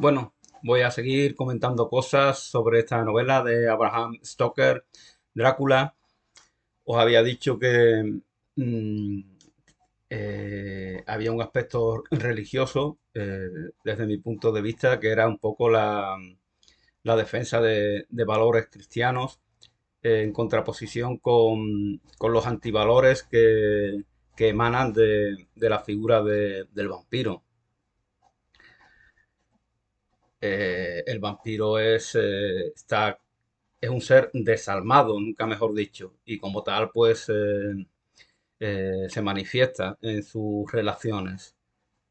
Bueno, voy a seguir comentando cosas sobre esta novela de Abraham Stoker, Drácula. Os había dicho que mm, había un aspecto religioso, desde mi punto de vista, que era un poco la defensa de valores cristianos, en contraposición con los antivalores que emanan de la figura del vampiro. El vampiro es un ser desalmado, nunca mejor dicho, y como tal, pues se manifiesta en sus relaciones.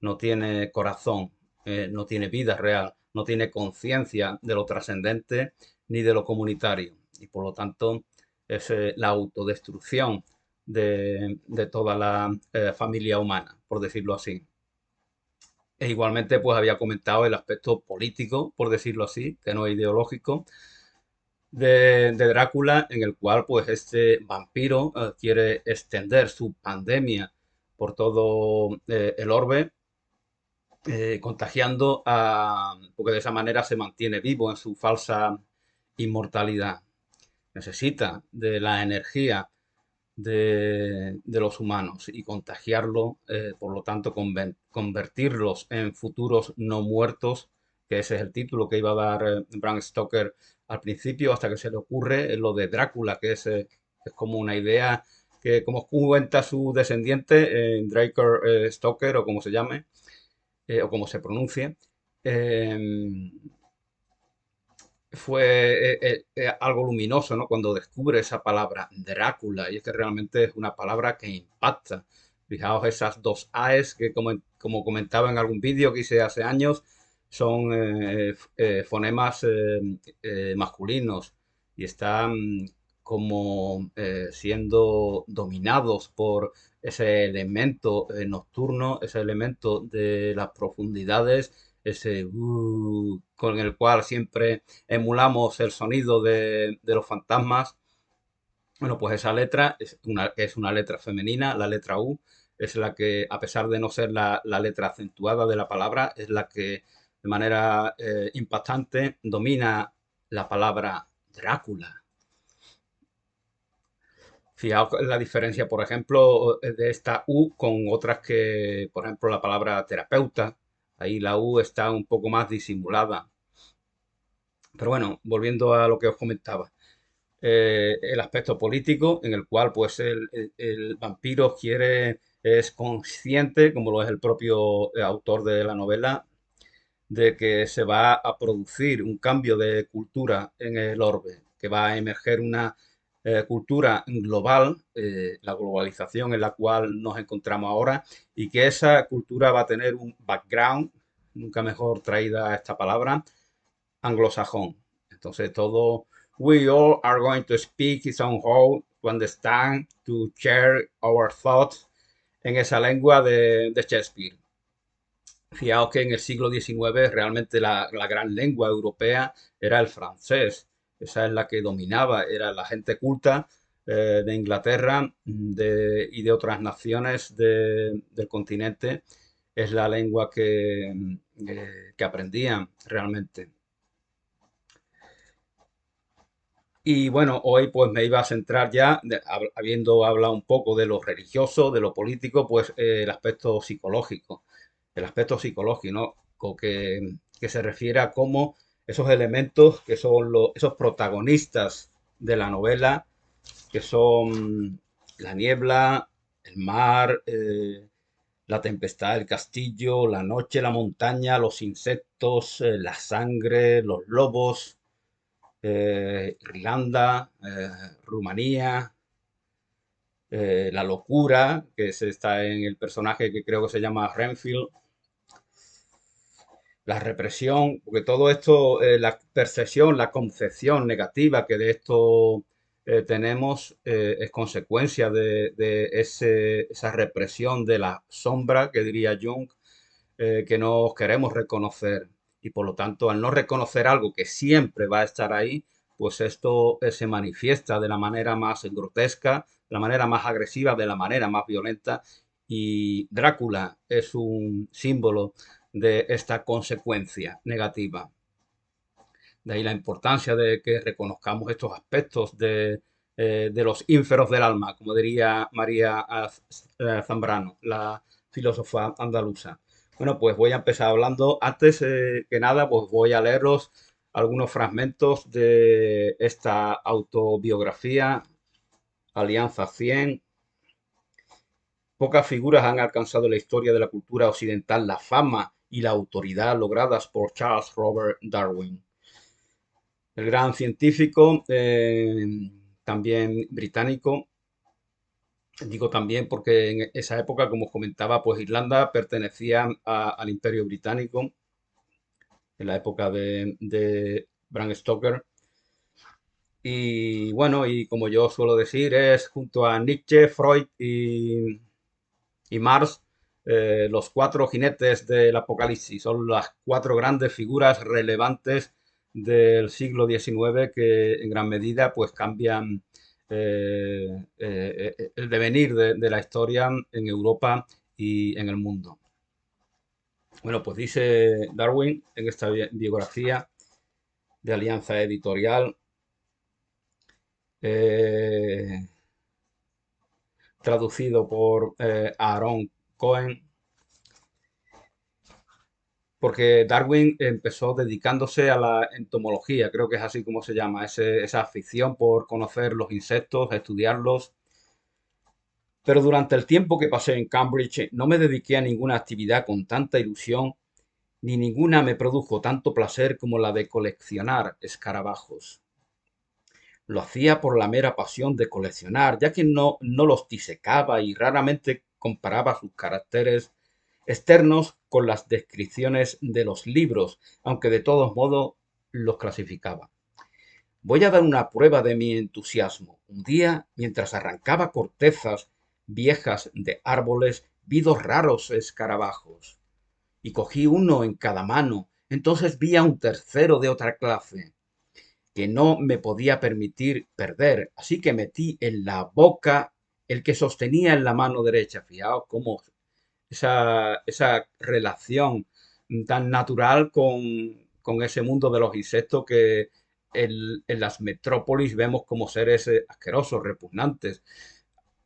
No tiene corazón, no tiene vida real, no tiene conciencia de lo trascendente ni de lo comunitario, y por lo tanto es la autodestrucción de toda la familia humana, por decirlo así. E igualmente, pues había comentado el aspecto político, por decirlo así, que no es ideológico, de Drácula, en el cual pues este vampiro quiere extender su pandemia por todo el orbe, contagiando porque de esa manera se mantiene vivo en su falsa inmortalidad. Necesita de la energía de los humanos y contagiarlo, por lo tanto, convertirlos en futuros no muertos, que ese es el título que iba a dar Bram Stoker al principio, hasta que se le ocurre lo de Drácula, es como una idea que, como cuenta su descendiente, Draker Stoker, o como se llame, o como se pronuncie, eh, fue algo luminoso, ¿no? Cuando descubre esa palabra Drácula, y es que realmente es una palabra que impacta. Fijaos esas dos A's que, como comentaba en algún vídeo que hice hace años, son fonemas masculinos y están como siendo dominados por ese elemento nocturno, ese elemento de las profundidades, ese con el cual siempre emulamos el sonido de los fantasmas. Bueno, pues esa letra es una letra femenina, la letra U, es la que, a pesar de no ser la letra acentuada de la palabra, es la que de manera impactante domina la palabra Drácula. Fijaos la diferencia, por ejemplo, de esta U con otras que, por ejemplo, la palabra terapeuta. Ahí la U está un poco más disimulada. Pero bueno, volviendo a lo que os comentaba, el aspecto político en el cual pues el vampiro es consciente, como lo es el propio autor de la novela, de que se va a producir un cambio de cultura en el orbe, que va a emerger una cultura global, la globalización en la cual nos encontramos ahora, y que esa cultura va a tener un background, nunca mejor traída esta palabra, anglosajón. Entonces todo, we all are going to speak somehow, to understand, to share our thoughts en esa lengua de Shakespeare. Fijaos que en el siglo XIX realmente la gran lengua europea era el francés. Esa es la que dominaba, era la gente culta de Inglaterra y de otras naciones del continente. Es la lengua que aprendían realmente. Y bueno, hoy pues me iba a centrar ya, habiendo hablado un poco de lo religioso, de lo político, pues el aspecto psicológico. El aspecto psicológico, ¿no? Que se refiere a cómo esos elementos que son esos protagonistas de la novela, que son la niebla, el mar, la tempestad, el castillo, la noche, la montaña, los insectos, la sangre, los lobos, Irlanda, Rumanía, la locura, está en el personaje que creo que se llama Renfield, la represión, porque todo esto, la percepción, la concepción negativa que de esto tenemos es consecuencia de esa represión de la sombra, que diría Jung, que no queremos reconocer. Y por lo tanto, al no reconocer algo que siempre va a estar ahí, pues esto se manifiesta de la manera más grotesca, de la manera más agresiva, de la manera más violenta. Y Drácula es un símbolo de esta consecuencia negativa. De ahí la importancia de que reconozcamos estos aspectos de los ínferos del alma, como diría María Zambrano, la filósofa andaluza. Bueno, pues voy a empezar hablando. Antes que nada, pues voy a leeros algunos fragmentos de esta autobiografía, Alianza 100. Pocas figuras han alcanzado en la historia de la cultura occidental la fama y la autoridad logradas por Charles Robert Darwin. El gran científico, también británico, digo también porque en esa época, como os comentaba, pues Irlanda pertenecía al Imperio Británico, en la época de Bram Stoker. Y bueno, y como yo suelo decir, es junto a Nietzsche, Freud y Marx, los cuatro jinetes del Apocalipsis. Son las cuatro grandes figuras relevantes del siglo XIX que en gran medida pues cambian el devenir de la historia en Europa y en el mundo. Bueno, pues dice Darwin en esta biografía de Alianza Editorial, eh, traducido por Aaron Cohen, porque Darwin empezó dedicándose a la entomología, creo que es así como se llama, esa afición por conocer los insectos, estudiarlos. Pero durante el tiempo que pasé en Cambridge no me dediqué a ninguna actividad con tanta ilusión, ni ninguna me produjo tanto placer como la de coleccionar escarabajos. Lo hacía por la mera pasión de coleccionar, ya que no los disecaba y raramente comparaba sus caracteres externos con las descripciones de los libros, aunque de todos modos los clasificaba. Voy a dar una prueba de mi entusiasmo. Un día, mientras arrancaba cortezas viejas de árboles, vi dos raros escarabajos y cogí uno en cada mano. Entonces vi a un tercero de otra clase que no me podía permitir perder, así que metí en la boca el que sostenía en la mano derecha. Fijaos cómo esa relación tan natural con ese mundo de los insectos que en las metrópolis vemos como seres asquerosos, repugnantes.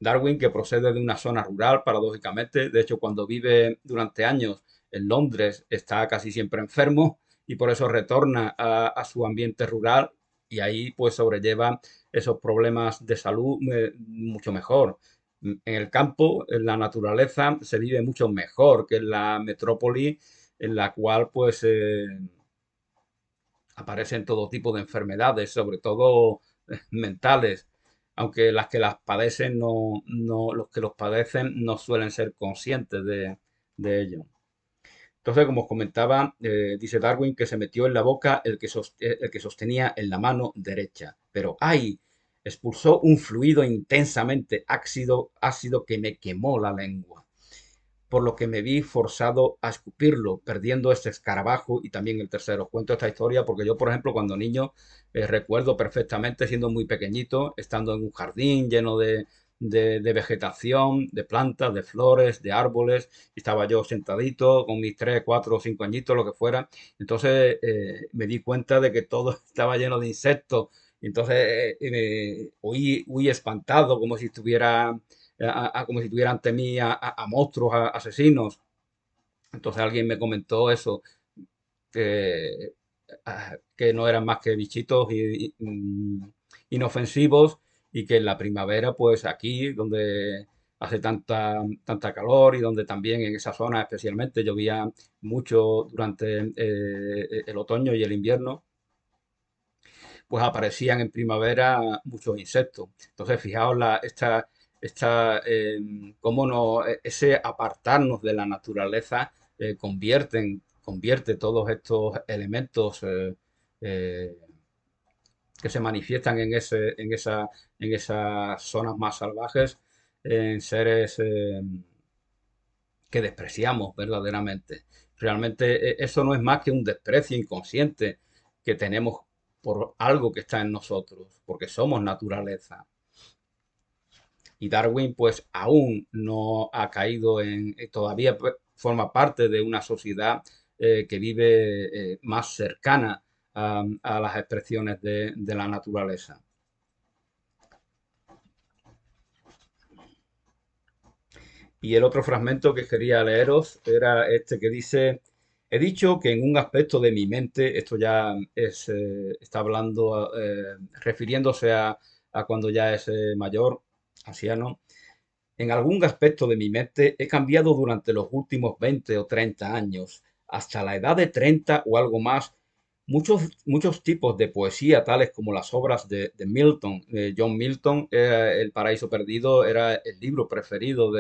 Darwin, que procede de una zona rural, paradójicamente, de hecho, cuando vive durante años en Londres, está casi siempre enfermo y por eso retorna a su ambiente rural y ahí pues sobrelleva esos problemas de salud mucho mejor. En el campo, en la naturaleza, se vive mucho mejor que en la metrópoli, en la cual pues aparecen todo tipo de enfermedades, sobre todo mentales, aunque las que las padecen los que los padecen no suelen ser conscientes de ello. Entonces, como os comentaba, dice Darwin que se metió en la boca el que sostenía en la mano derecha. Pero ¡ay! Expulsó un fluido intensamente ácido que me quemó la lengua, por lo que me vi forzado a escupirlo, perdiendo este escarabajo y también el tercero. Cuento esta historia porque yo, por ejemplo, cuando niño, recuerdo perfectamente, siendo muy pequeñito, estando en un jardín lleno de vegetación, de plantas, de flores, de árboles, y estaba yo sentadito con mis 3, 4 o 5 añitos, lo que fuera. Entonces me di cuenta de que todo estaba lleno de insectos. Entonces huí espantado, como si estuviera como si tuvieran ante mí a monstruos, asesinos. Entonces alguien me comentó eso, que, que no eran más que bichitos inofensivos y que en la primavera, pues aquí, donde hace tanta calor y donde también en esa zona especialmente llovía mucho durante el otoño y el invierno, pues aparecían en primavera muchos insectos. Entonces, fijaos cómo ese apartarnos de la naturaleza convierte todos estos elementos eh, que se manifiestan en esas zonas más salvajes en seres que despreciamos verdaderamente. Realmente eso no es más que un desprecio inconsciente que tenemos por algo que está en nosotros, porque somos naturaleza. Y Darwin aún no ha caído todavía forma parte de una sociedad que vive más cercana a las expresiones de la naturaleza. Y el otro fragmento que quería leeros era este que dice, he dicho que en un aspecto de mi mente, esto ya es, está hablando, refiriéndose a cuando ya es mayor, anciano, en algún aspecto de mi mente he cambiado durante los últimos 20 o 30 años, hasta la edad de 30 o algo más. Muchos tipos de poesía, tales como las obras de Milton, John Milton, El Paraíso Perdido era el libro preferido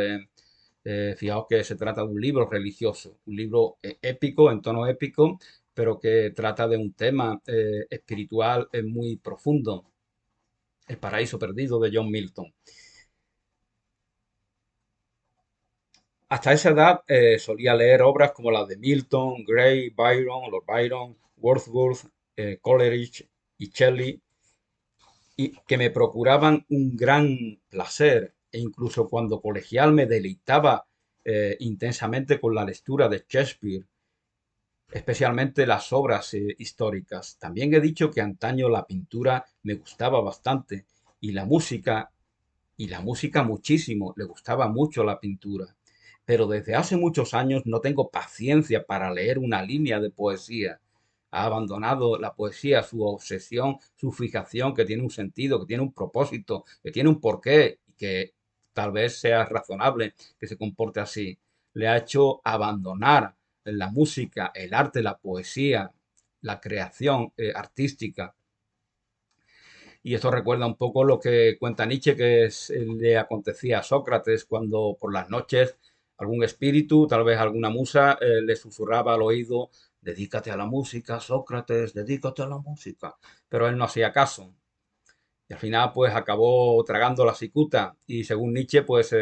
fijaos que se trata de un libro religioso, un libro épico, en tono épico, pero que trata de un tema espiritual muy profundo, El Paraíso Perdido de John Milton. Hasta esa edad solía leer obras como las de Milton, Gray, Byron, Lord Byron, Wordsworth, Coleridge y Shelley, y que me procuraban un gran placer, e incluso cuando colegial me deleitaba intensamente con la lectura de Shakespeare, especialmente las obras históricas. También he dicho que antaño la pintura me gustaba bastante y la música muchísimo, le gustaba mucho la pintura. Pero desde hace muchos años no tengo paciencia para leer una línea de poesía. Ha abandonado la poesía, su obsesión, su fijación, que tiene un sentido, que tiene un propósito, que tiene un porqué y que tal vez sea razonable que se comporte así. Le ha hecho abandonar la música, el arte, la poesía, la creación artística. Y esto recuerda un poco lo que cuenta Nietzsche le acontecía a Sócrates cuando por las noches algún espíritu, tal vez alguna musa, le susurraba al oído, dedícate a la música, Sócrates, dedícate a la música. Pero él no hacía caso. Y al final pues acabó tragando la cicuta. Y según Nietzsche pues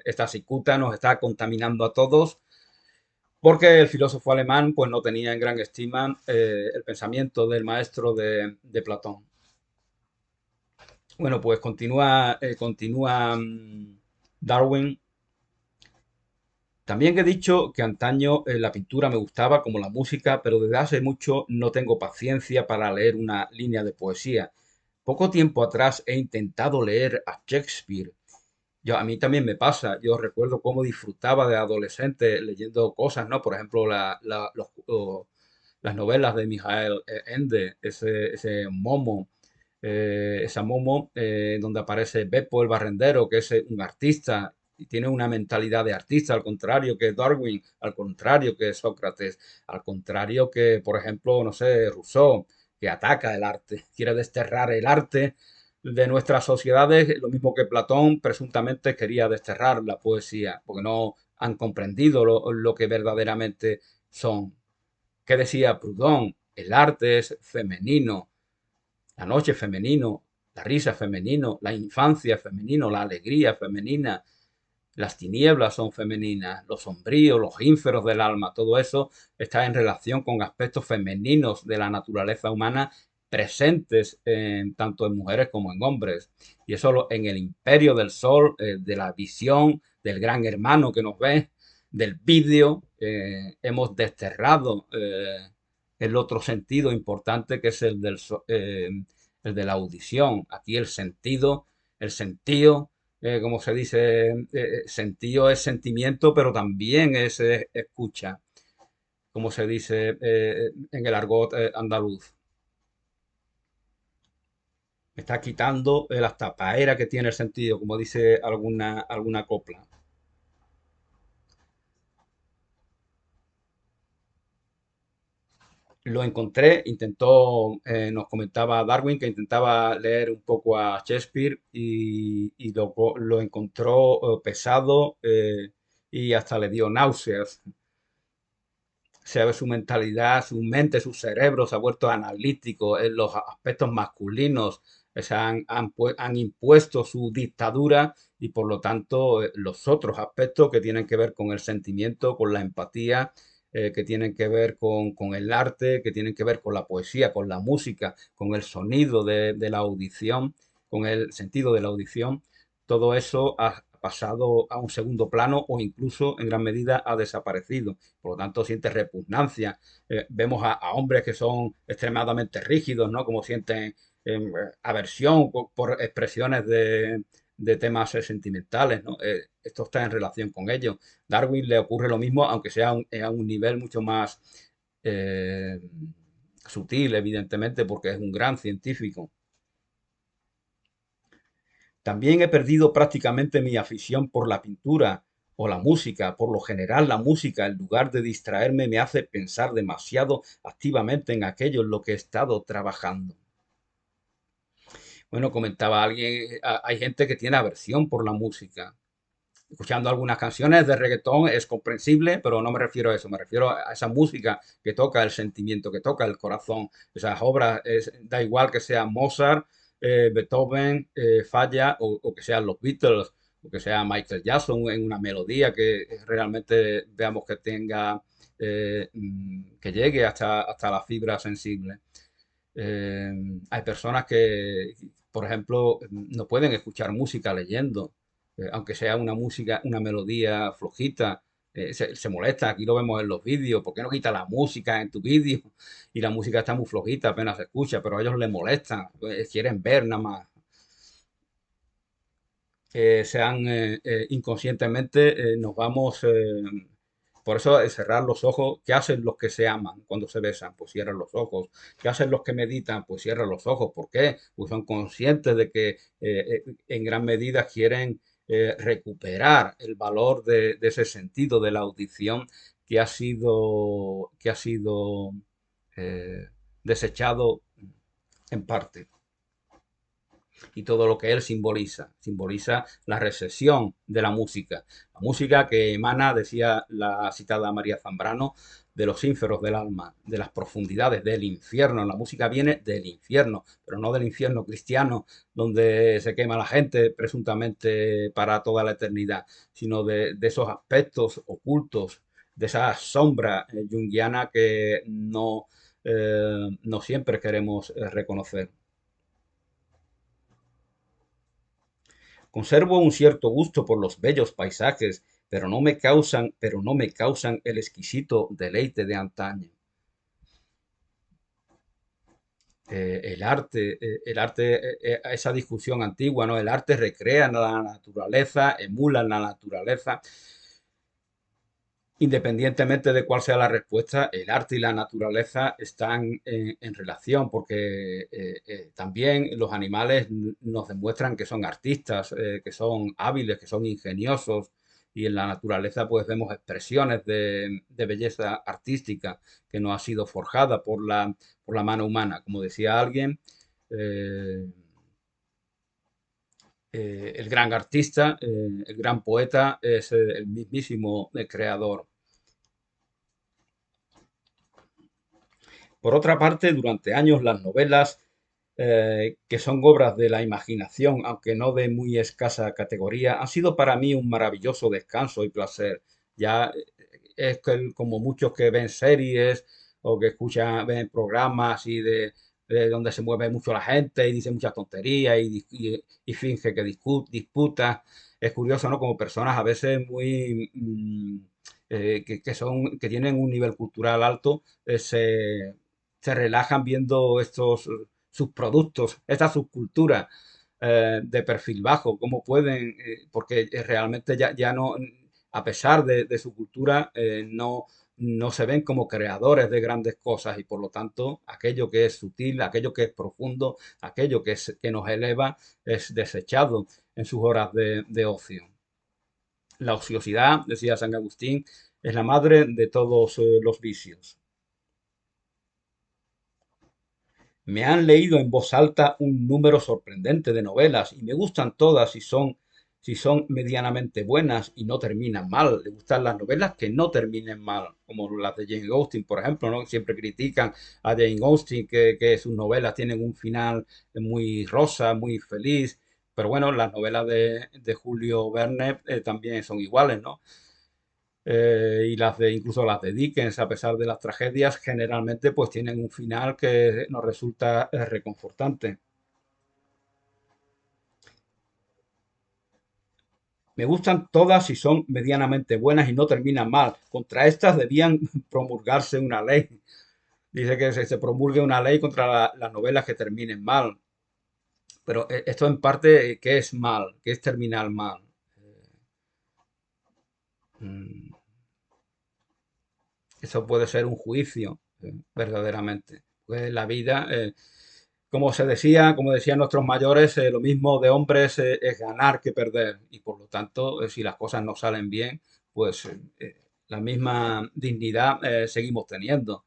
esta cicuta nos está contaminando a todos porque el filósofo alemán pues no tenía en gran estima el pensamiento del maestro de Platón. Bueno, pues continúa Darwin. También he dicho que antaño la pintura me gustaba como la música, pero desde hace mucho no tengo paciencia para leer una línea de poesía. Poco tiempo atrás he intentado leer a Shakespeare. A mí también me pasa. Yo recuerdo cómo disfrutaba de adolescente leyendo cosas, ¿no? Por ejemplo, las novelas de Michael Ende, ese Momo, esa Momo, donde aparece Beppo el barrendero, que es un artista y tiene una mentalidad de artista, al contrario que Darwin, al contrario que Sócrates, al contrario que, por ejemplo, no sé, Rousseau, que ataca el arte, quiere desterrar el arte de nuestras sociedades, lo mismo que Platón presuntamente quería desterrar la poesía, porque no han comprendido lo que verdaderamente son. ¿Qué decía Proudhon? El arte es femenino, la noche es femenino, la risa es femenino, la infancia es femenino, la alegría es femenina, las tinieblas son femeninas, los sombríos, los ínferos del alma, todo eso está en relación con aspectos femeninos de la naturaleza humana presentes tanto en mujeres como en hombres. Y eso en el imperio del sol, de la visión, del gran hermano que nos ve, del vídeo, hemos desterrado el otro sentido importante que es el de la audición. Aquí el sentido como se dice, sentido es sentimiento, pero también es escucha, como se dice en el argot andaluz. Me está quitando la tapaera que tiene el sentido, como dice alguna copla. Lo encontré, nos comentaba Darwin que intentaba leer un poco a Shakespeare y lo encontró pesado y hasta le dio náuseas. Se ve su mentalidad, su mente, su cerebro se ha vuelto analítico en los aspectos masculinos, han impuesto su dictadura y por lo tanto los otros aspectos que tienen que ver con el sentimiento, con la empatía, que tienen que ver con el arte, que tienen que ver con la poesía, con la música, con el sonido de la audición, con el sentido de la audición, todo eso pasado a un segundo plano o incluso en gran medida ha desaparecido. Por lo tanto, siente repugnancia. Vemos a hombres que son extremadamente rígidos, ¿no? Como sienten aversión por expresiones de temas sentimentales, ¿no? Esto está en relación con ello. Darwin le ocurre lo mismo, aunque sea a un nivel mucho más eh, sutil, evidentemente, porque es un gran científico. También he perdido prácticamente mi afición por la pintura o la música. Por lo general, la música, en lugar de distraerme, me hace pensar demasiado activamente en aquello en lo que he estado trabajando. Bueno, comentaba alguien, hay gente que tiene aversión por la música. Escuchando algunas canciones de reggaetón es comprensible, pero no me refiero a eso, me refiero a esa música que toca el sentimiento, que toca el corazón. Esas obras, da igual que sea Mozart, Beethoven, Falla o que sean los Beatles o que sea Michael Jackson en una melodía que realmente veamos que tenga, que llegue hasta la fibra sensible. Eh, Hay personas que, por ejemplo, no pueden escuchar música leyendo, aunque sea una música, una melodía flojita, se molesta. Aquí lo vemos en los vídeos. ¿Por qué no quita la música en tu vídeo? Y la música está muy flojita, apenas se escucha, pero a ellos les molesta, quieren ver nada más. Sean inconscientemente, nos vamos. Por eso cerrar los ojos. ¿Qué hacen los que se aman cuando se besan? Pues cierran los ojos. ¿Qué hacen los que meditan? Pues cierran los ojos. ¿Por qué? Pues son conscientes de que en gran medida quieren recuperar el valor de ese sentido de la audición que ha sido desechado en parte y todo lo que él simboliza. Simboliza la recesión de la música. La música que emana, decía la citada María Zambrano, de los ínferos del alma, de las profundidades del infierno. La música viene del infierno, pero no del infierno cristiano, donde se quema la gente presuntamente para toda la eternidad, sino de esos aspectos ocultos, de esa sombra junguiana que no siempre queremos reconocer. Conservo un cierto gusto por los bellos paisajes, pero no me causan el exquisito deleite de antaño. Esa discusión antigua, ¿no? El arte recrea la naturaleza, emula la naturaleza. Independientemente de cuál sea la respuesta, el arte y la naturaleza están en relación porque también los animales nos demuestran que son artistas, que son hábiles, que son ingeniosos y en la naturaleza pues vemos expresiones de belleza artística que no ha sido forjada por la mano humana. Como decía alguien, eh, el gran artista, el gran poeta es el mismísimo creador. Por otra parte, durante años las novelas, que son obras de la imaginación, aunque no de muy escasa categoría, han sido para mí un maravilloso descanso y placer. Ya es que como muchos que ven series o que ven programas y de donde se mueve mucho la gente y dice muchas tonterías y finge que disputa. Es curioso, ¿no? Como personas a veces muy que tienen un nivel cultural alto, se relajan viendo estos subproductos, esta subcultura de perfil bajo, cómo pueden, porque realmente ya no, a pesar de su cultura, no se ven como creadores de grandes cosas y por lo tanto aquello que es sutil, aquello que es profundo, aquello que nos eleva es desechado en sus horas de ocio. La ociosidad, decía San Agustín, es la madre de todos los vicios. Me han leído en voz alta un número sorprendente de novelas y me gustan todas si son medianamente buenas y no terminan mal. Le gustan las novelas que no terminen mal, como las de Jane Austen, por ejemplo, ¿no? Siempre critican a Jane Austen que sus novelas tienen un final muy rosa, muy feliz, pero bueno, las novelas de Julio Verne también son iguales, ¿no? Y incluso las de Dickens, a pesar de las tragedias, generalmente pues tienen un final que nos resulta reconfortante. Me gustan todas si son medianamente buenas y no terminan mal. Contra estas debían promulgarse una ley. Dice que se promulgue una ley contra las novelas que terminen mal. Pero esto en parte, ¿qué es mal? ¿Qué es terminar mal? Mm, Eso puede ser un juicio, verdaderamente. Pues la vida, como decían nuestros mayores, lo mismo de hombres es ganar que perder. Y por lo tanto, si las cosas no salen bien, pues la misma dignidad seguimos teniendo,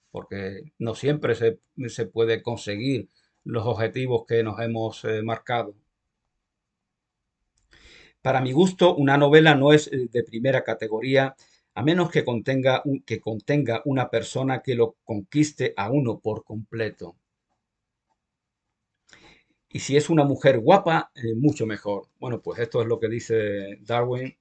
porque no siempre se puede conseguir los objetivos que nos hemos marcado. Para mi gusto, una novela no es de primera categoría a menos que contenga una persona que lo conquiste a uno por completo. Y si es una mujer guapa, mucho mejor. Bueno, pues esto es lo que dice Darwin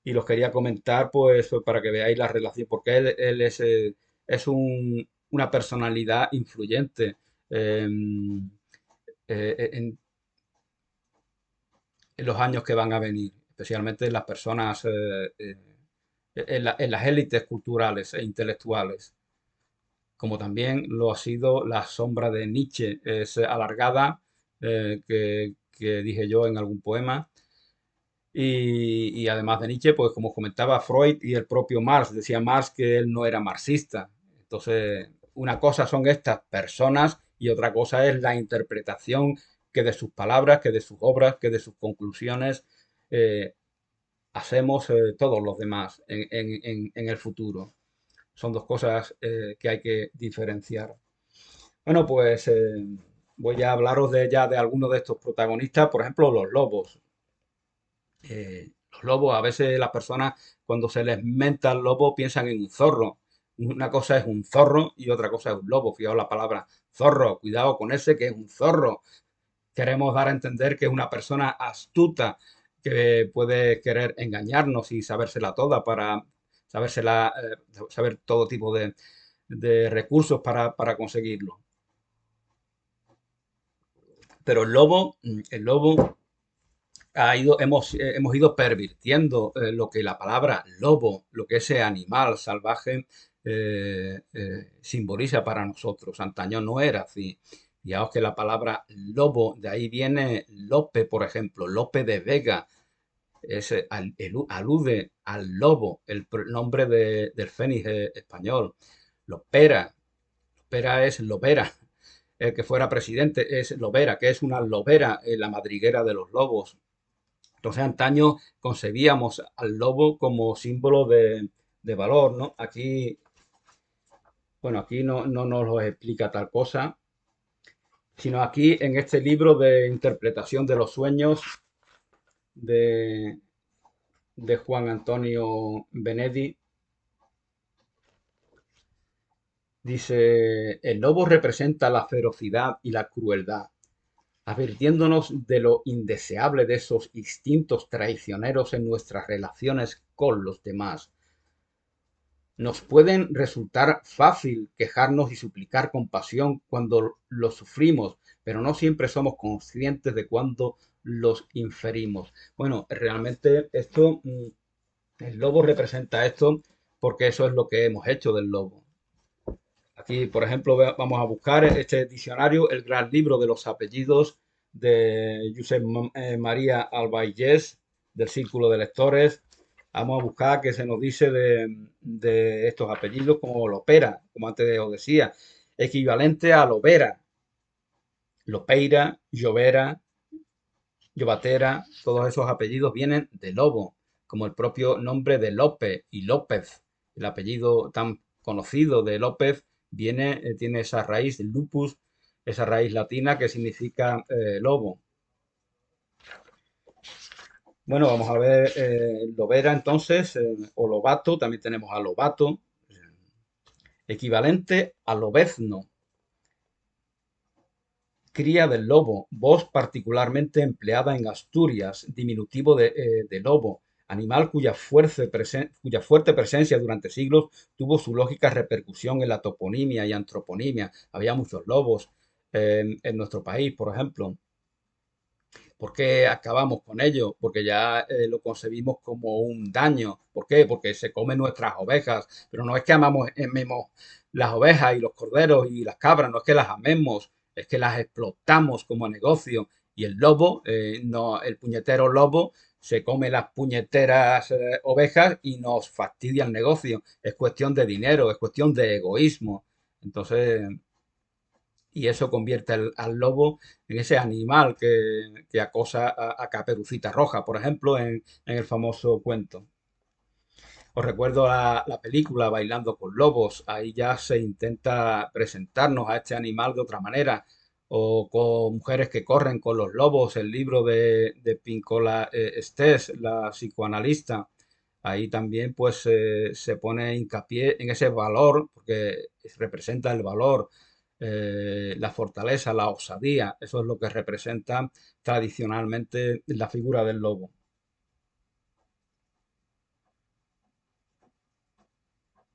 y los quería comentar pues para que veáis la relación, porque él es una personalidad influyente eh, en los años que van a venir, especialmente las personas en las élites culturales e intelectuales, como también lo ha sido la sombra de Nietzsche, es alargada, que dije yo en algún poema, y además de Nietzsche, pues como comentaba Freud y el propio Marx, decía Marx que él no era marxista. Entonces, una cosa son estas personas y otra cosa es la interpretación que de sus palabras, que de sus obras, que de sus conclusiones eh, hacemos todos los demás en el futuro. Son dos cosas que hay que diferenciar. Bueno, pues voy a hablaros ya de algunos de estos protagonistas, por ejemplo, los lobos. Los lobos, a veces las personas cuando se les menta el lobo piensan en un zorro. Una cosa es un zorro y otra cosa es un lobo. Fijaos la palabra zorro, cuidado con ese que es un zorro. Queremos dar a entender que es una persona astuta que puede querer engañarnos y sabérsela toda para saber todo tipo de recursos para conseguirlo. Pero el lobo hemos ido pervirtiendo lo que la palabra lobo, lo que ese animal salvaje simboliza para nosotros. Antaño no era así. Fijaos que la palabra lobo, de ahí viene Lope, por ejemplo, Lope de Vega, alude al lobo, el nombre del fénix español. Lopera, Lopera es Lobera, el que fuera presidente es Lobera, que es una lobera, la madriguera de los lobos. Entonces, antaño concebíamos al lobo como símbolo de valor, ¿no? Aquí, bueno, aquí no nos lo explica tal cosa, sino aquí en este libro de interpretación de los sueños de, de Juan Antonio Benedi, dice, el lobo representa la ferocidad y la crueldad, advirtiéndonos de lo indeseable de esos instintos traicioneros en nuestras relaciones con los demás. Nos pueden resultar fácil quejarnos y suplicar compasión cuando los sufrimos, pero no siempre somos conscientes de cuándo los inferimos. Bueno, realmente el lobo representa esto porque eso es lo que hemos hecho del lobo. Aquí, por ejemplo, vamos a buscar este diccionario, el gran libro de los apellidos de Josep María Albayés, del Círculo de Lectores. Vamos a buscar qué se nos dice de estos apellidos como Lopera, como antes os decía, equivalente a Lobera, Lopeira, Llovera, Llobatera, todos esos apellidos vienen de lobo, como el propio nombre de Lope y López. El apellido tan conocido de López tiene esa raíz, lupus, esa raíz latina que significa lobo. Bueno, vamos a ver lobera entonces, o lobato, también tenemos a lobato, equivalente a lobezno, cría del lobo, voz particularmente empleada en Asturias, diminutivo de lobo, animal cuya fuerte presencia durante siglos tuvo su lógica repercusión en la toponimia y antroponimia. Había muchos lobos en nuestro país, por ejemplo. ¿Por qué acabamos con ello? Porque ya lo concebimos como un daño. ¿Por qué? Porque se comen nuestras ovejas. Pero no es que amemos las ovejas y los corderos y las cabras, no es que las amemos, es que las explotamos como negocio. Y el lobo, no, el puñetero lobo, se come las puñeteras ovejas y nos fastidia el negocio. Es cuestión de dinero, es cuestión de egoísmo. Entonces, y eso convierte al lobo en ese animal que acosa a Caperucita Roja, por ejemplo, en el famoso cuento. Os recuerdo la película Bailando con Lobos, ahí ya se intenta presentarnos a este animal de otra manera, o con Mujeres que corren con los lobos, el libro de Pincola Estés, la psicoanalista. Ahí también pues se pone hincapié en ese valor, porque representa el valor, la fortaleza, la osadía. Eso es lo que representa tradicionalmente la figura del lobo.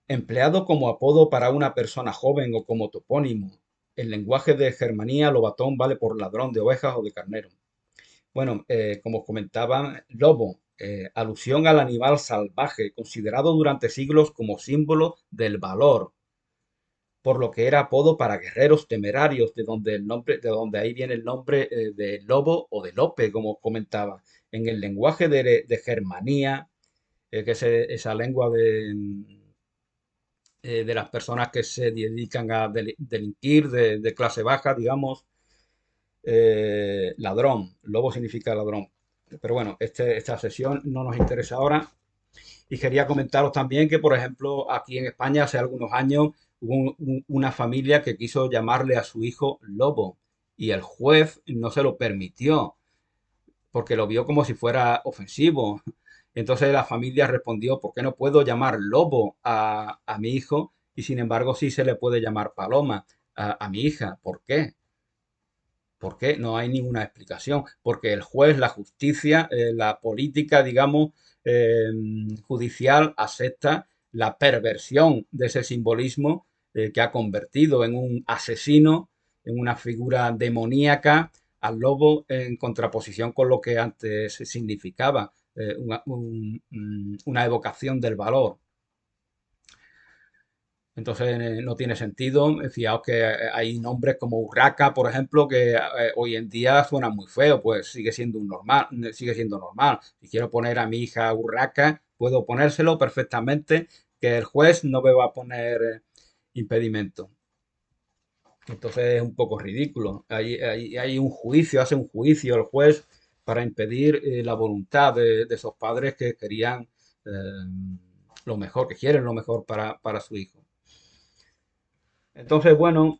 Empleado como apodo para una persona joven o como topónimo. En lenguaje de Germanía, lobatón vale por ladrón de ovejas o de carnero. Bueno, como comentaban, lobo, alusión al animal salvaje, considerado durante siglos como símbolo del valor, por lo que era apodo para guerreros temerarios, de donde el nombre, de donde ahí viene el nombre de lobo o de lope, como comentaba. En el lenguaje de Germanía, que es esa lengua de las personas que se dedican a delinquir de clase baja, digamos, ladrón, lobo significa ladrón. Pero bueno, esta sesión no nos interesa ahora. Y quería comentaros también que, por ejemplo, aquí en España hace algunos años hubo una familia que quiso llamarle a su hijo Lobo y el juez no se lo permitió porque lo vio como si fuera ofensivo. Entonces la familia respondió, ¿por qué no puedo llamar Lobo a mi hijo y sin embargo sí se le puede llamar Paloma a mi hija? ¿Por qué? ¿Por qué? No hay ninguna explicación. Porque el juez, la justicia, la política, digamos, eh, judicial acepta la perversión de ese simbolismo que ha convertido en un asesino, en una figura demoníaca, al lobo en contraposición con lo que antes significaba, una evocación del valor. Entonces no tiene sentido. Fijaos que hay nombres como Urraca, por ejemplo, que hoy en día suenan muy feos, pues sigue siendo un normal, sigue siendo normal. Si quiero poner a mi hija Urraca, puedo ponérselo perfectamente, que el juez no me va a poner impedimento. Entonces es un poco ridículo. Hay un juicio, hace un juicio el juez para impedir la voluntad de esos padres que querían eh, lo mejor, que quieren lo mejor para su hijo. Entonces, bueno,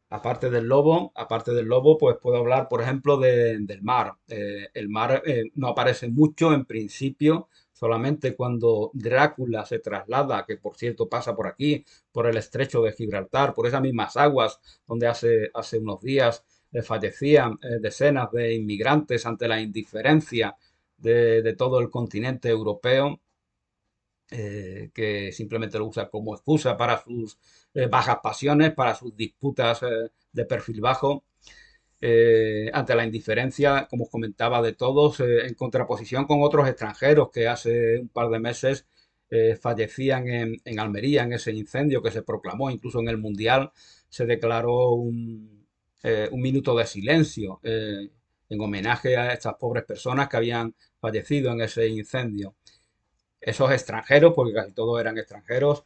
aparte del lobo, pues puedo hablar, por ejemplo, del mar. El mar no aparece mucho en principio, solamente cuando Drácula se traslada, que por cierto pasa por aquí, por el estrecho de Gibraltar, por esas mismas aguas donde hace unos días fallecían decenas de inmigrantes ante la indiferencia de todo el continente europeo, que simplemente lo usa como excusa para sus bajas pasiones, para sus disputas de perfil bajo, ante la indiferencia, como os comentaba, de todos, en contraposición con otros extranjeros que hace un par de meses fallecían en Almería, en ese incendio que se proclamó, incluso en el Mundial se declaró un minuto de silencio en homenaje a estas pobres personas que habían fallecido en ese incendio. Esos extranjeros, porque casi todos eran extranjeros,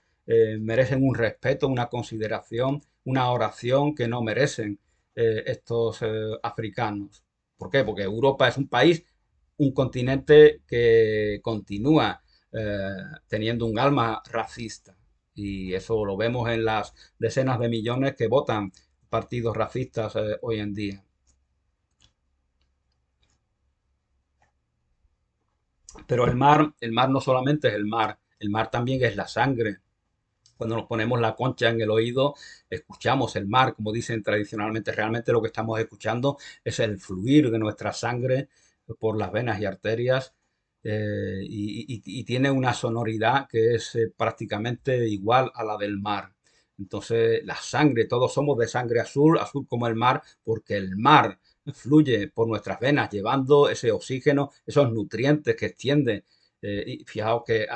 merecen un respeto, una consideración, una oración que no merecen estos africanos. ¿Por qué? Porque Europa es un país, un continente que continúa teniendo un alma racista. Y eso lo vemos en las decenas de millones que votan partidos racistas hoy en día. Pero el mar no solamente es el mar también es la sangre. Cuando nos ponemos la concha en el oído, escuchamos el mar, como dicen tradicionalmente. Realmente lo que estamos escuchando es el fluir de nuestra sangre por las venas y arterias, y tiene una sonoridad que es prácticamente igual a la del mar. Entonces, la sangre, todos somos de sangre azul, azul como el mar, porque el mar fluye por nuestras venas, llevando ese oxígeno, esos nutrientes que extiende. Y fijaos que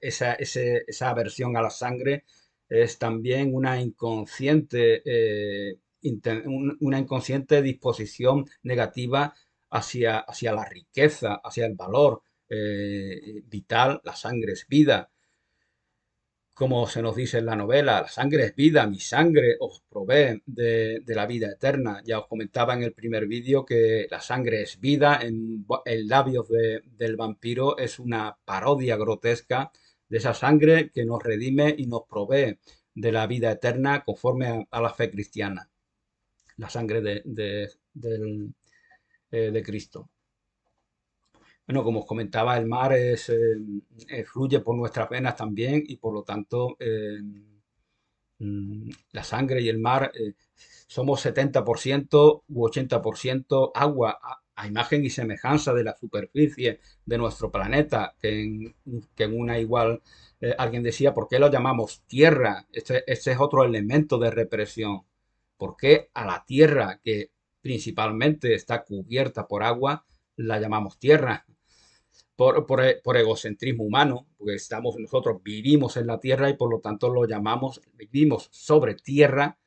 esa aversión a la sangre es también una inconsciente, una inconsciente disposición negativa hacia la riqueza, hacia el valor vital. La sangre es vida, como se nos dice en la novela, la sangre es vida, mi sangre os provee de la vida eterna. Ya os comentaba en el primer vídeo que la sangre es vida, en labios del vampiro es una parodia grotesca de esa sangre que nos redime y nos provee de la vida eterna conforme a la fe cristiana, la sangre de Cristo. Bueno, como os comentaba, el mar fluye por nuestras venas también y por lo tanto la sangre y el mar somos 70% u 80% agua a imagen y semejanza de la superficie de nuestro planeta, que en una igual alguien decía, ¿por qué lo llamamos tierra? Este es otro elemento de represión. ¿Por qué a la tierra que principalmente está cubierta por agua la llamamos tierra? Por egocentrismo humano, porque nosotros vivimos en la Tierra y por lo tanto lo llamamos, vivimos sobre Tierra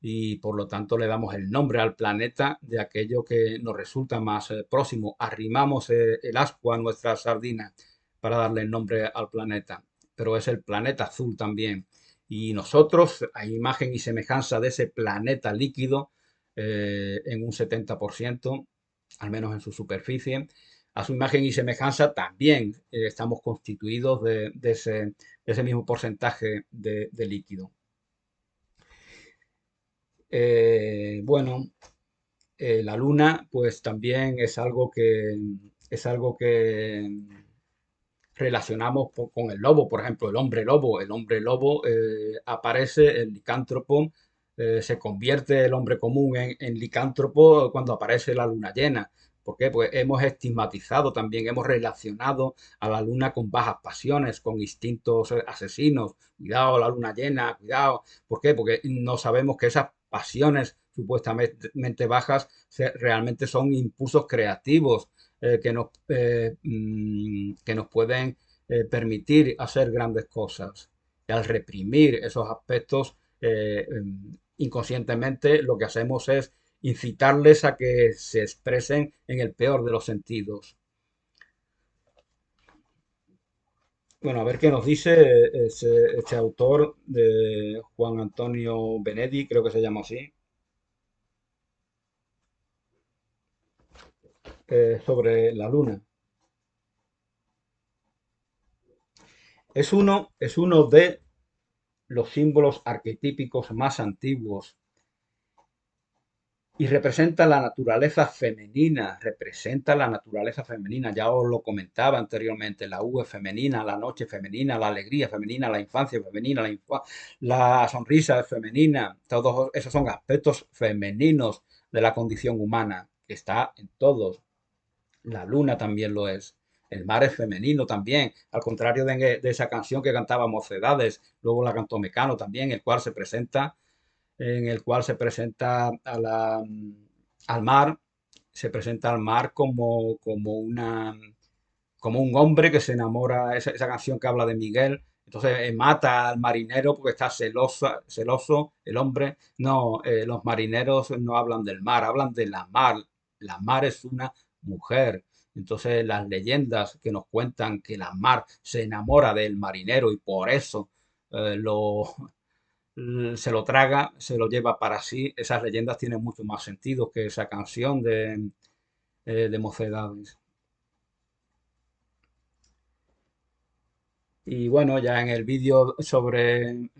y por lo tanto le damos el nombre al planeta de aquello que nos resulta más próximo. Arrimamos el ascua a nuestra sardina para darle el nombre al planeta, pero es el planeta azul también. Y nosotros, a imagen y semejanza de ese planeta líquido, en un 70%, al menos en su superficie, a su imagen y semejanza también estamos constituidos de ese mismo porcentaje de líquido. Bueno, la luna, pues también es algo que relacionamos con el lobo, por ejemplo, el hombre lobo. El hombre lobo aparece, el licántropo, se convierte el hombre común en licántropo cuando aparece la luna llena. ¿Por qué? Pues hemos estigmatizado también, hemos relacionado a la luna con bajas pasiones, con instintos asesinos. Cuidado, la luna llena, cuidado. ¿Por qué? Porque no sabemos que esas pasiones supuestamente bajas realmente son impulsos creativos que nos pueden permitir hacer grandes cosas. Y al reprimir esos aspectos, inconscientemente lo que hacemos es incitarles a que se expresen en el peor de los sentidos. Bueno, a ver qué nos dice este autor de Juan Antonio Benedi, creo que se llama así, sobre la luna. Es uno de los símbolos arquetípicos más antiguos y representa la naturaleza femenina, ya os lo comentaba anteriormente, la U es femenina, la noche es femenina, la alegría es femenina, la infancia es femenina, la sonrisa es femenina, todos esos son aspectos femeninos de la condición humana, que está en todos. La luna también lo es. El mar es femenino también, al contrario de esa canción que cantaba Mocedades, luego la cantó Mecano también, en el cual se presenta al mar, se presenta al mar como un hombre que se enamora, esa canción que habla de Miguel, entonces mata al marinero porque está celoso el hombre. No, los marineros no hablan del mar, hablan de la mar. La mar es una mujer. Entonces las leyendas que nos cuentan que la mar se enamora del marinero y por eso se lo traga, se lo lleva para sí, esas leyendas tienen mucho más sentido que esa canción de Mocedades. Y bueno, ya en el vídeo sobre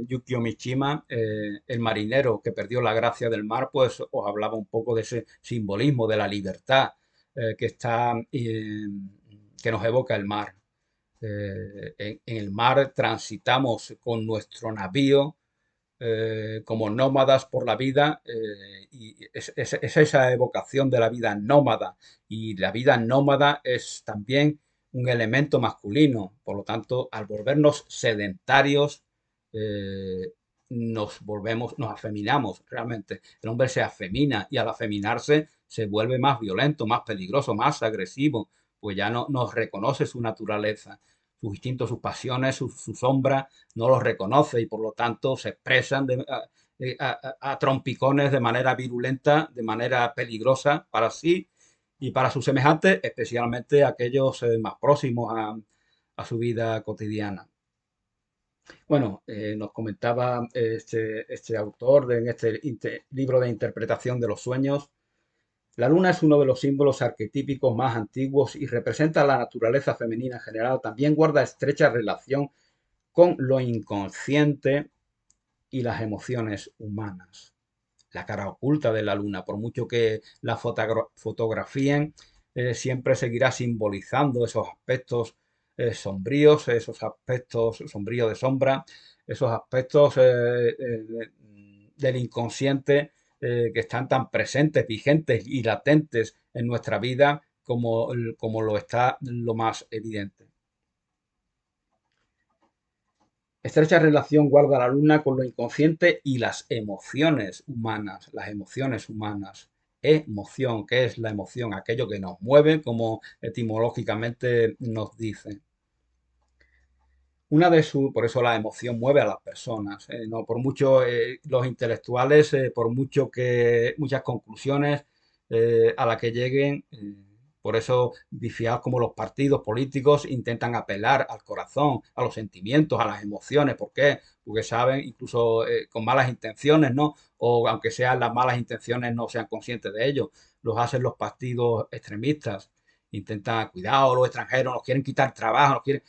Yukio Mishima, el marinero que perdió la gracia del mar, pues os hablaba un poco de ese simbolismo de la libertad que nos evoca el mar. En el mar transitamos con nuestro navío como nómadas por la vida y es esa evocación de la vida nómada y la vida nómada es también un elemento masculino, por lo tanto, al volvernos sedentarios, eh, nos afeminamos realmente. El hombre se afemina y al afeminarse se vuelve más violento, más peligroso, más agresivo, pues ya no nos reconoce su naturaleza, sus instintos, sus pasiones, su sombra, no los reconoce y por lo tanto se expresan a trompicones de manera virulenta, de manera peligrosa para sí y para sus semejantes, especialmente aquellos más próximos a su vida cotidiana. Bueno, nos comentaba este autor en este libro de interpretación de los sueños. La luna es uno de los símbolos arquetípicos más antiguos y representa la naturaleza femenina en general. También guarda estrecha relación con lo inconsciente y las emociones humanas. La cara oculta de la luna, por mucho que la fotografíen, siempre seguirá simbolizando esos aspectos sombríos, esos aspectos sombríos de sombra, esos aspectos del inconsciente que están tan presentes, vigentes y latentes en nuestra vida como lo está lo más evidente. Estrecha relación guarda la luna con lo inconsciente y las emociones humanas. Las emociones humanas. Emoción, ¿qué es la emoción? Aquello que nos mueve, como etimológicamente nos dice. Por eso la emoción mueve a las personas. No, por mucho los intelectuales, por mucho que muchas conclusiones a las que lleguen, por eso fijaos como los partidos políticos intentan apelar al corazón, a los sentimientos, a las emociones. ¿Por qué? Porque saben, incluso con malas intenciones, ¿no? O aunque sean las malas intenciones, no sean conscientes de ello. Los hacen los partidos extremistas. Intentan, cuidado, los extranjeros nos quieren quitar trabajo, nos quieren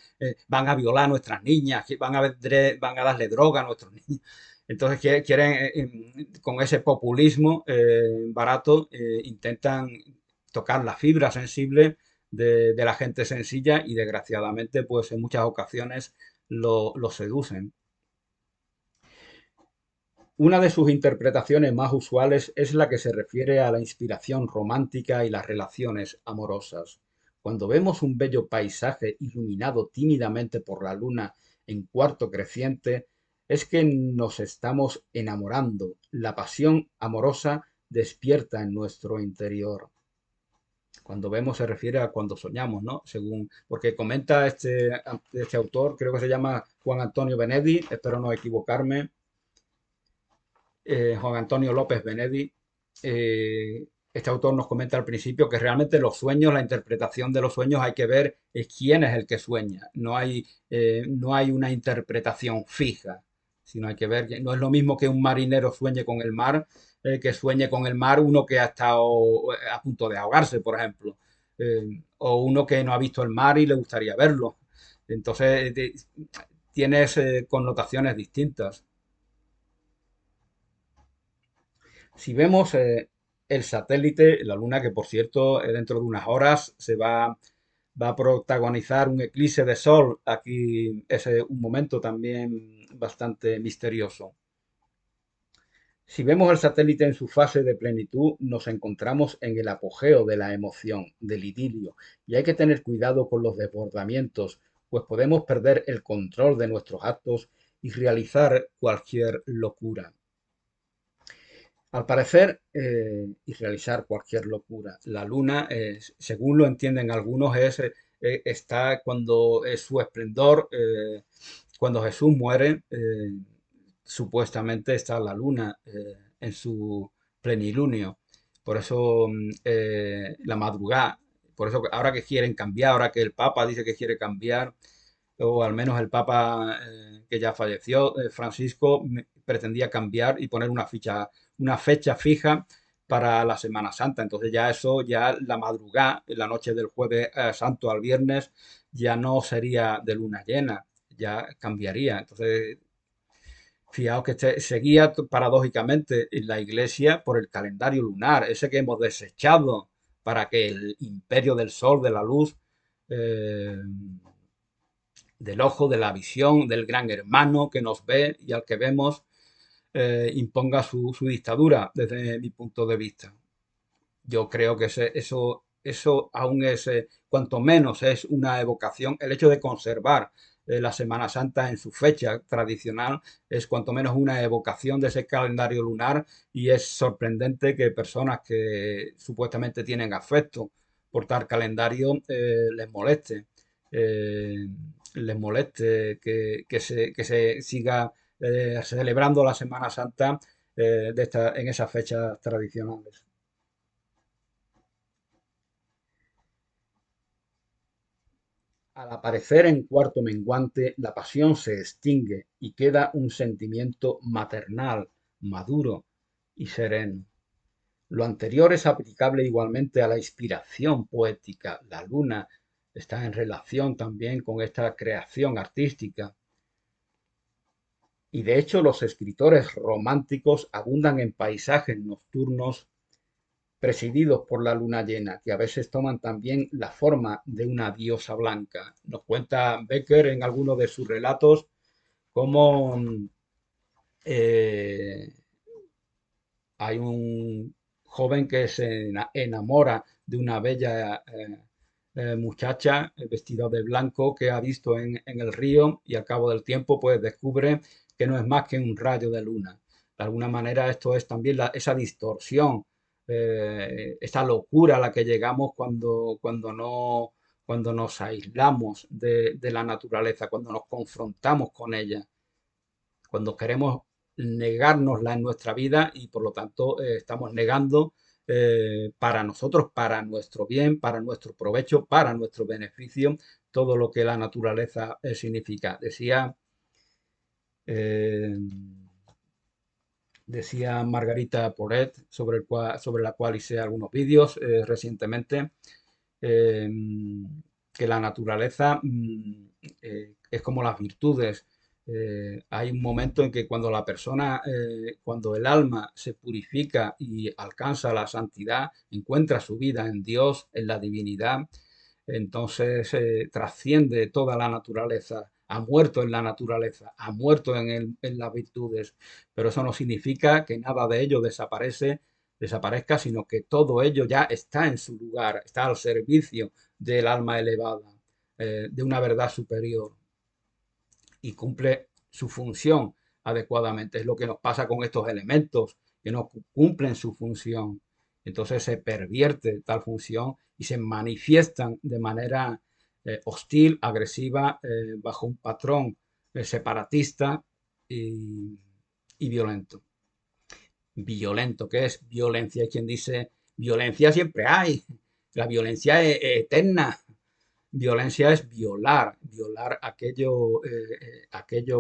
van a violar a nuestras niñas, van a darle droga a nuestros niños. Entonces quieren, con ese populismo barato, intentan tocar la fibra sensible de la gente sencilla y desgraciadamente, pues en muchas ocasiones lo seducen. Una de sus interpretaciones más usuales es la que se refiere a la inspiración romántica y las relaciones amorosas. Cuando vemos un bello paisaje iluminado tímidamente por la luna en cuarto creciente, es que nos estamos enamorando. La pasión amorosa despierta en nuestro interior. Cuando vemos se refiere a cuando soñamos, ¿no? Porque comenta este autor, creo que se llama Juan Antonio Benedi, espero no equivocarme, Juan Antonio López Benedi, este autor nos comenta al principio que realmente los sueños, la interpretación de los sueños hay que ver quién es el que sueña. No hay una interpretación fija, sino hay que ver, no es lo mismo que un marinero sueñe con el mar, que sueñe con el mar uno que ha estado a punto de ahogarse, por ejemplo, o uno que no ha visto el mar y le gustaría verlo. Entonces, tienes connotaciones distintas. Si vemos el satélite, la Luna, que por cierto dentro de unas horas va a protagonizar un eclipse de sol, aquí es un momento también bastante misterioso. Si vemos el satélite en su fase de plenitud, nos encontramos en el apogeo de la emoción, del idilio, y hay que tener cuidado con los desbordamientos, pues podemos perder el control de nuestros actos y realizar cualquier locura. Al parecer, y realizar cualquier locura. La luna, según lo entienden algunos, está cuando es su esplendor, cuando Jesús muere, supuestamente está la luna en su plenilunio. Por eso la madrugada, por eso ahora que quieren cambiar, ahora que el Papa dice que quiere cambiar, o al menos el Papa que ya falleció, Francisco, pretendía cambiar y poner una fecha fija para la Semana Santa. Entonces ya eso, ya la madrugada, la noche del jueves santo al viernes, ya no sería de luna llena, ya cambiaría. Entonces, fijaos que seguía paradójicamente en la Iglesia por el calendario lunar, ese que hemos desechado para que el imperio del sol, de la luz, eh, del ojo, de la visión, del gran hermano que nos ve y al que vemos, imponga su dictadura desde mi punto de vista. Yo creo que eso aún es, cuanto menos es una evocación, el hecho de conservar la Semana Santa en su fecha tradicional es cuanto menos una evocación de ese calendario lunar y es sorprendente que personas que supuestamente tienen afecto por tal calendario eh, les moleste que se siga celebrando la Semana Santa en esas fechas tradicionales. Al aparecer en cuarto menguante, la pasión se extingue y queda un sentimiento maternal, maduro y sereno. Lo anterior es aplicable igualmente a la inspiración poética. La luna está en relación también con esta creación artística. Y de hecho los escritores románticos abundan en paisajes nocturnos presididos por la luna llena, que a veces toman también la forma de una diosa blanca. Nos cuenta Becker en algunos de sus relatos cómo eh, hay un joven que se enamora de una bella muchacha vestida de blanco que ha visto en el río y al cabo del tiempo pues descubre que no es más que un rayo de luna. De alguna manera esto es también esa distorsión, esa locura a la que llegamos cuando nos aislamos de la naturaleza, cuando nos confrontamos con ella, cuando queremos negárnosla en nuestra vida y por lo tanto estamos negando para nosotros, para nuestro bien, para nuestro provecho, para nuestro beneficio, todo lo que la naturaleza significa. Eh, decía Margarita Poret, sobre la cual hice algunos vídeos recientemente, eh, que la naturaleza es como las virtudes. Hay un momento en que cuando la persona, cuando el alma se purifica y alcanza la santidad, encuentra su vida en Dios, en la divinidad, entonces trasciende toda la naturaleza, ha muerto en la naturaleza, ha muerto en las virtudes, pero eso no significa que nada de ello desaparezca, sino que todo ello ya está en su lugar, está al servicio del alma elevada, de una verdad superior y cumple su función adecuadamente. Es lo que nos pasa con estos elementos que no cumplen su función. Entonces se pervierte tal función y se manifiestan de manera hostil, agresiva, bajo un patrón separatista y, y violento. Violento, ¿qué es violencia? Hay quien dice, violencia siempre hay, la violencia es eterna. Violencia es violar aquello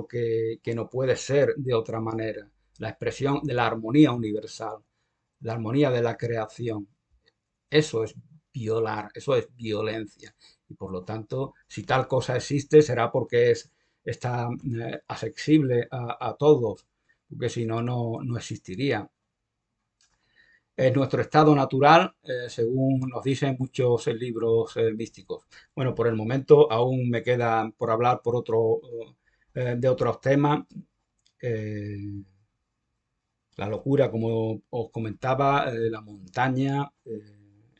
que no puede ser de otra manera, la expresión de la armonía universal, la armonía de la creación. Eso es violar, eso es violencia. Y por lo tanto, si tal cosa existe, será porque está accesible a todos, porque si no, no existiría. Es nuestro estado natural, según nos dicen muchos libros místicos. Bueno, por el momento aún me queda por hablar de otros temas. Eh, la locura, como os comentaba, la montaña,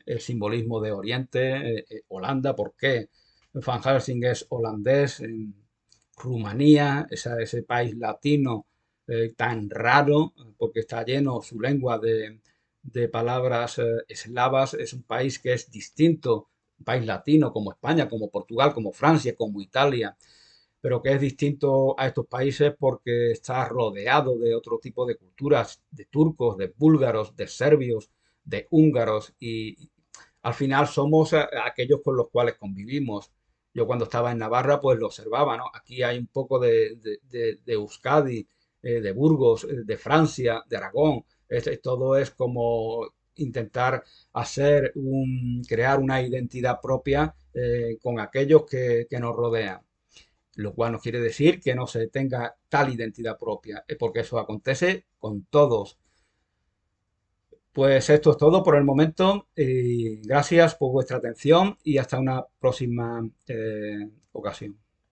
el simbolismo de Oriente, Holanda, ¿por qué? Van Helsing es holandés, en Rumanía, ese país latino tan raro, porque está lleno su lengua de palabras eslavas, es un país que es distinto, un país latino como España, como Portugal, como Francia, como Italia, pero que es distinto a estos países porque está rodeado de otro tipo de culturas, de turcos, de búlgaros, de serbios, de húngaros y al final somos aquellos con los cuales convivimos. Yo cuando estaba en Navarra pues lo observaba, ¿no? Aquí hay un poco de Euskadi, de Burgos, de Francia, de Aragón. Todo es como intentar crear una identidad propia con aquellos que nos rodean, lo cual no quiere decir que no se tenga tal identidad propia, porque eso acontece con todos. Pues esto es todo por el momento. Y gracias por vuestra atención y hasta una próxima ocasión.